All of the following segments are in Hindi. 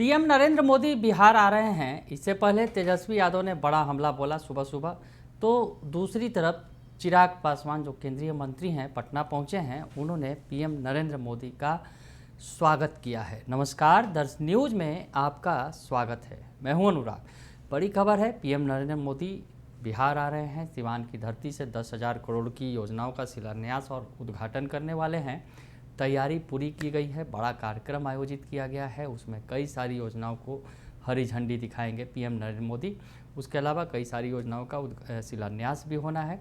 पीएम नरेंद्र मोदी बिहार आ रहे हैं। इससे पहले तेजस्वी यादव ने बड़ा हमला बोला सुबह सुबह। तो दूसरी तरफ चिराग पासवान जो केंद्रीय मंत्री हैं पटना पहुंचे हैं, उन्होंने पीएम नरेंद्र मोदी का स्वागत किया है। नमस्कार, दर्श न्यूज में आपका स्वागत है। मैं हूं अनुराग। बड़ी खबर है, पीएम नरेंद्र मोदी बिहार आ रहे हैं। सिवान की धरती से 10,000 करोड़ की योजनाओं का शिलान्यास और उद्घाटन करने वाले हैं। तैयारी पूरी की गई है, बड़ा कार्यक्रम आयोजित किया गया है। उसमें कई सारी योजनाओं को हरी झंडी दिखाएंगे पीएम नरेंद्र मोदी। उसके अलावा कई सारी योजनाओं का शिलान्यास भी होना है।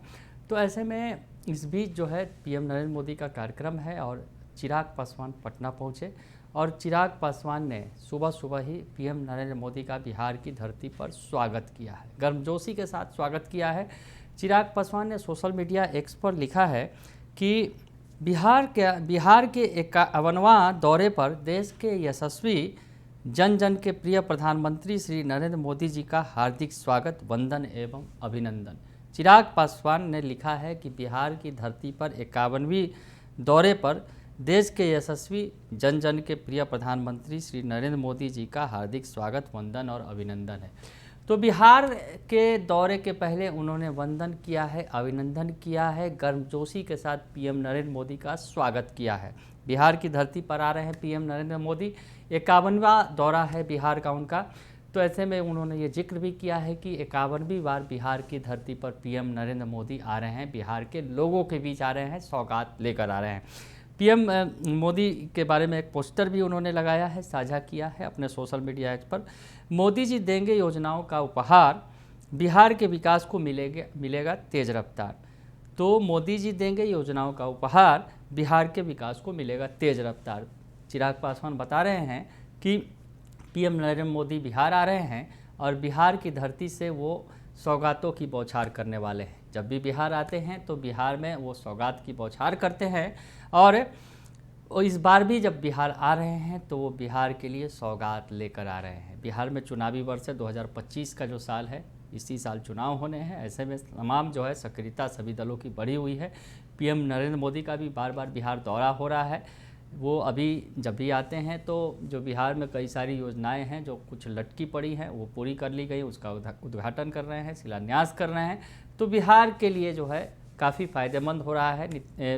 तो ऐसे में इस बीच जो है पीएम नरेंद्र मोदी का कार्यक्रम है और चिराग पासवान पटना पहुंचे और चिराग पासवान ने सुबह सुबह ही पीएम नरेंद्र मोदी का बिहार की धरती पर स्वागत किया है, गर्मजोशी के साथ स्वागत किया है। चिराग पासवान ने सोशल मीडिया एक्स पर लिखा है कि बिहार के 51वां दौरे पर देश के यशस्वी जन जन के प्रिय प्रधानमंत्री श्री नरेंद्र मोदी जी का हार्दिक स्वागत, वंदन एवं अभिनंदन। चिराग पासवान ने लिखा है कि बिहार की धरती पर 51वीं दौरे पर देश के यशस्वी जन जन के प्रिय प्रधानमंत्री श्री नरेंद्र मोदी जी का हार्दिक स्वागत, वंदन और अभिनंदन है। तो बिहार के दौरे के पहले उन्होंने वंदन किया है, अभिनंदन किया है, गर्मजोशी के साथ पीएम नरेंद्र मोदी का स्वागत किया है। बिहार की धरती पर आ रहे हैं पीएम नरेंद्र मोदी, 51वां दौरा है बिहार का उनका। तो ऐसे में उन्होंने ये जिक्र भी किया है कि 51वीं बार बिहार की धरती पर पीएम नरेंद्र मोदी आ रहे हैं, बिहार के लोगों के बीच आ रहे हैं, सौगात लेकर आ रहे हैं। पीएम मोदी के बारे में एक पोस्टर भी उन्होंने लगाया है, साझा किया है अपने सोशल मीडिया ऐप पर। मोदी जी देंगे योजनाओं का उपहार, बिहार के विकास को मिलेगा तेज रफ्तार। तो मोदी जी देंगे योजनाओं का उपहार, बिहार के विकास को मिलेगा तेज रफ्तार। चिराग पासवान बता रहे हैं कि पीएम नरेंद्र मोदी बिहार आ रहे हैं और बिहार की धरती से वो सौगातों की बौछार करने वाले हैं। जब भी बिहार आते हैं तो बिहार में वो सौगात की बौछार करते हैं और इस बार भी जब बिहार आ रहे हैं तो वो बिहार के लिए सौगात लेकर आ रहे हैं। बिहार में चुनावी वर्ष है, 2025 का जो साल है, इसी साल चुनाव होने हैं। ऐसे में तमाम जो है सक्रियता सभी दलों की बढ़ी हुई है। पीएम नरेंद्र मोदी का भी बार बार बिहार दौरा हो रहा है। वो अभी जब भी आते हैं तो जो बिहार में कई सारी योजनाएं हैं जो कुछ लटकी पड़ी हैं वो पूरी कर ली गई, उसका उद्घाटन कर रहे हैं, शिलान्यास कर रहे हैं। तो बिहार के लिए जो है काफ़ी फ़ायदेमंद हो रहा है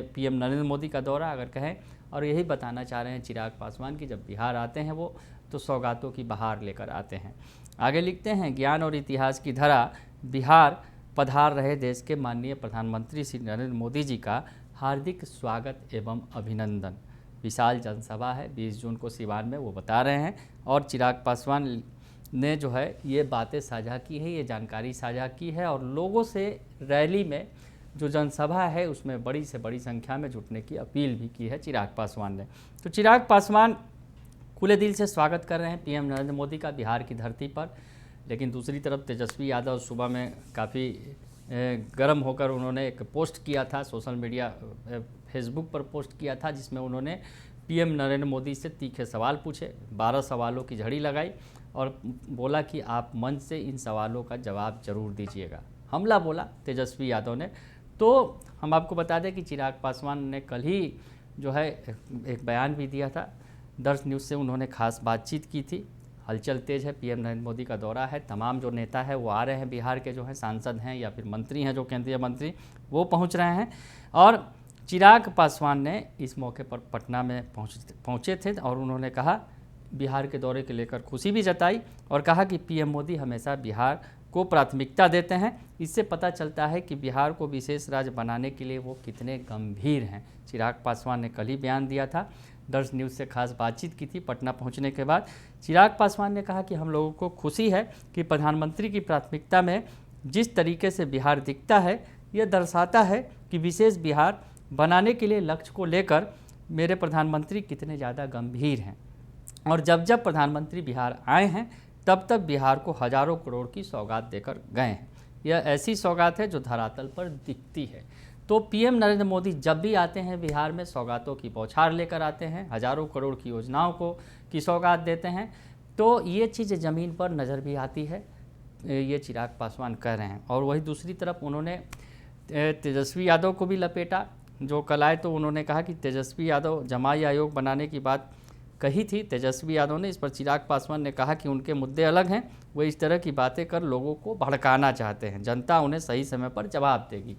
पीएम नरेंद्र मोदी का दौरा अगर कहें। और यही बताना चाह रहे हैं चिराग पासवान की जब बिहार आते हैं वो तो सौगातों की बहार लेकर आते हैं। आगे लिखते हैं, ज्ञान और इतिहास की धरा बिहार पधार रहे देश के माननीय प्रधानमंत्री श्री नरेंद्र मोदी जी का हार्दिक स्वागत एवं अभिनंदन। विशाल जनसभा है 20 जून को सिवान में, वो बता रहे हैं। और चिराग पासवान ने जो है ये बातें साझा की है, ये जानकारी साझा की है और लोगों से रैली में जो जनसभा है उसमें बड़ी से बड़ी संख्या में जुटने की अपील भी की है चिराग पासवान ने। तो चिराग पासवान खुले दिल से स्वागत कर रहे हैं पीएम नरेंद्र मोदी का बिहार की धरती पर। लेकिन दूसरी तरफ तेजस्वी यादव सुबह में काफ़ी गर्म होकर उन्होंने एक पोस्ट किया था, सोशल मीडिया फेसबुक पर पोस्ट किया था, जिसमें उन्होंने पीएम नरेंद्र मोदी से तीखे सवाल पूछे, 12 सवालों की झड़ी लगाई और बोला कि आप मंच से इन सवालों का जवाब जरूर दीजिएगा। हमला बोला तेजस्वी यादव ने। तो हम आपको बता दें कि चिराग पासवान ने कल ही जो है एक बयान भी दिया था, दर्श न्यूज़ से उन्होंने खास बातचीत की थी। हलचल तेज है, पीएम नरेंद्र मोदी का दौरा है, तमाम जो नेता है वो आ रहे हैं, बिहार के जो हैं सांसद हैं या फिर मंत्री हैं जो केंद्रीय मंत्री वो पहुंच रहे हैं। और चिराग पासवान ने इस मौके पर पटना में पहुंचे थे और उन्होंने कहा, बिहार के दौरे के लेकर खुशी भी जताई और कहा कि पीएम मोदी हमेशा बिहार को प्राथमिकता देते हैं। इससे पता चलता है कि बिहार को विशेष राज्य बनाने के लिए वो कितने गंभीर हैं। चिराग पासवान ने कल ही बयान दिया था, दर्श न्यूज़ से खास बातचीत की थी पटना पहुंचने के बाद। चिराग पासवान ने कहा कि हम लोगों को खुशी है कि प्रधानमंत्री की प्राथमिकता में जिस तरीके से बिहार दिखता है, यह दर्शाता है कि विशेष बिहार बनाने के लिए लक्ष्य को लेकर मेरे प्रधानमंत्री कितने ज़्यादा गंभीर हैं। और जब जब प्रधानमंत्री बिहार आए हैं तब तब बिहार को हज़ारों करोड़ की सौगात देकर गए हैं। यह ऐसी सौगात है जो धरातल पर दिखती है। तो पीएम नरेंद्र मोदी जब भी आते हैं बिहार में सौगातों की बौछार लेकर आते हैं, हज़ारों करोड़ की योजनाओं की सौगात देते हैं। तो ये चीज़ ज़मीन पर नज़र भी आती है, ये चिराग पासवान कह रहे हैं। और वही दूसरी तरफ उन्होंने तेजस्वी यादव को भी लपेटा, जो कल आए तो उन्होंने कहा कि तेजस्वी यादव जमाई आयोग बनाने की बात कही थी तेजस्वी यादव ने। इस पर चिराग पासवान ने कहा कि उनके मुद्दे अलग हैं, वो इस तरह की बातें कर लोगों को भड़काना चाहते हैं, जनता उन्हें सही समय पर जवाब देगी।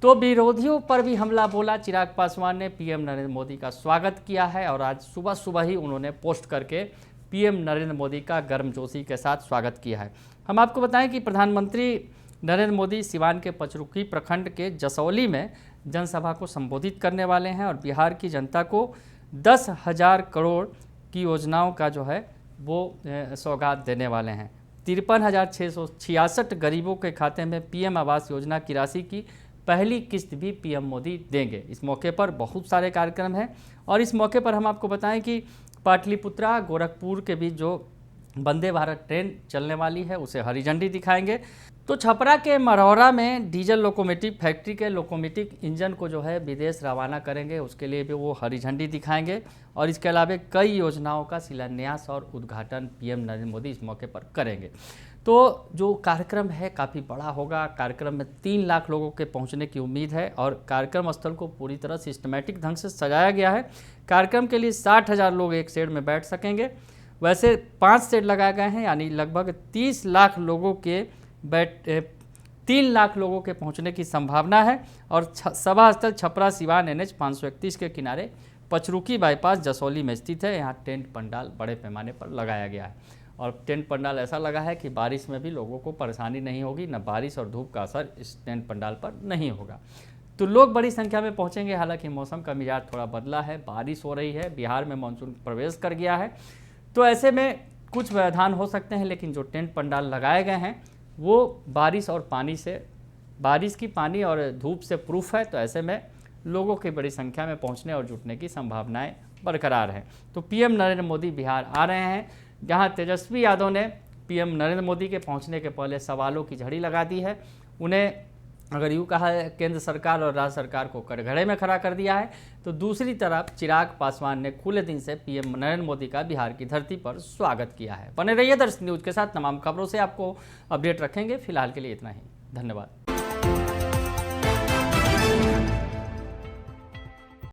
तो विरोधियों पर भी हमला बोला चिराग पासवान ने। पीएम नरेंद्र मोदी का स्वागत किया है और आज सुबह सुबह ही उन्होंने पोस्ट करके पीएम नरेंद्र मोदी का गर्मजोशी के साथ स्वागत किया है। हम आपको बताएं कि प्रधानमंत्री नरेंद्र मोदी सिवान के पचरुखी प्रखंड के जसौली में जनसभा को संबोधित करने वाले हैं और बिहार की जनता को 10,000 करोड़ की योजनाओं का जो है वो सौगात देने वाले हैं। 53,666 गरीबों के खाते में पीएम आवास योजना की राशि की पहली किस्त भी पीएम मोदी देंगे। इस मौके पर बहुत सारे कार्यक्रम हैं और इस मौके पर हम आपको बताएं कि पाटलिपुत्रा गोरखपुर के बीच जो वंदे भारत ट्रेन चलने वाली है उसे हरी झंडी दिखाएंगे। तो छपरा के मरौरा में डीजल लोकोमोटिव फैक्ट्री के लोकोमोटिव इंजन को जो है विदेश रवाना करेंगे, उसके लिए भी वो हरी झंडी दिखाएंगे और इसके अलावा कई योजनाओं का शिलान्यास और उद्घाटन पीएम नरेंद्र मोदी इस मौके पर करेंगे। तो जो कार्यक्रम है काफ़ी बड़ा होगा। कार्यक्रम में 3 लाख लोगों के पहुंचने की उम्मीद है और कार्यक्रम स्थल को पूरी तरह सिस्टमैटिक ढंग से सजाया गया है। कार्यक्रम के लिए 60,000 लोग एक शेड में बैठ सकेंगे। वैसे 5 शेड लगाए गए हैं, यानी लगभग 30 लाख लोगों के 3 लाख लोगों के पहुंचने की संभावना है। और सभा स्थल छपरा सिवान NH 531 के किनारे पचरुखी बाईपास जसौली में स्थित है। यहाँ टेंट पंडाल बड़े पैमाने पर लगाया गया है और टेंट पंडाल ऐसा लगा है कि बारिश में भी लोगों को परेशानी नहीं होगी, न बारिश और धूप का असर इस टेंट पंडाल पर नहीं होगा। तो लोग बड़ी संख्या में पहुंचेंगे। हालांकि मौसम का मिजाज थोड़ा बदला है, बारिश हो रही है, बिहार में मानसून प्रवेश कर गया है, तो ऐसे में कुछ व्यवधान हो सकते हैं। लेकिन जो टेंट पंडाल लगाए गए हैं वो बारिश और पानी से, बारिश की पानी और धूप से प्रूफ है, तो ऐसे में लोगों की बड़ी संख्या में पहुंचने और जुटने की संभावनाएं बरकरार हैं। तो पीएम नरेंद्र मोदी बिहार आ रहे हैं, जहां तेजस्वी यादव ने पीएम नरेंद्र मोदी के पहुंचने के पहले सवालों की झड़ी लगा दी है। उन्हें अगर यूँ कहा है केंद्र सरकार और राज्य सरकार को कटघरे में खड़ा कर दिया है, तो दूसरी तरफ चिराग पासवान ने खुले दिन से पीएम नरेंद्र मोदी का बिहार की धरती पर स्वागत किया है। बने रहिए दर्शक न्यूज़ के साथ, तमाम खबरों से आपको अपडेट रखेंगे। फिलहाल के लिए इतना ही, धन्यवाद।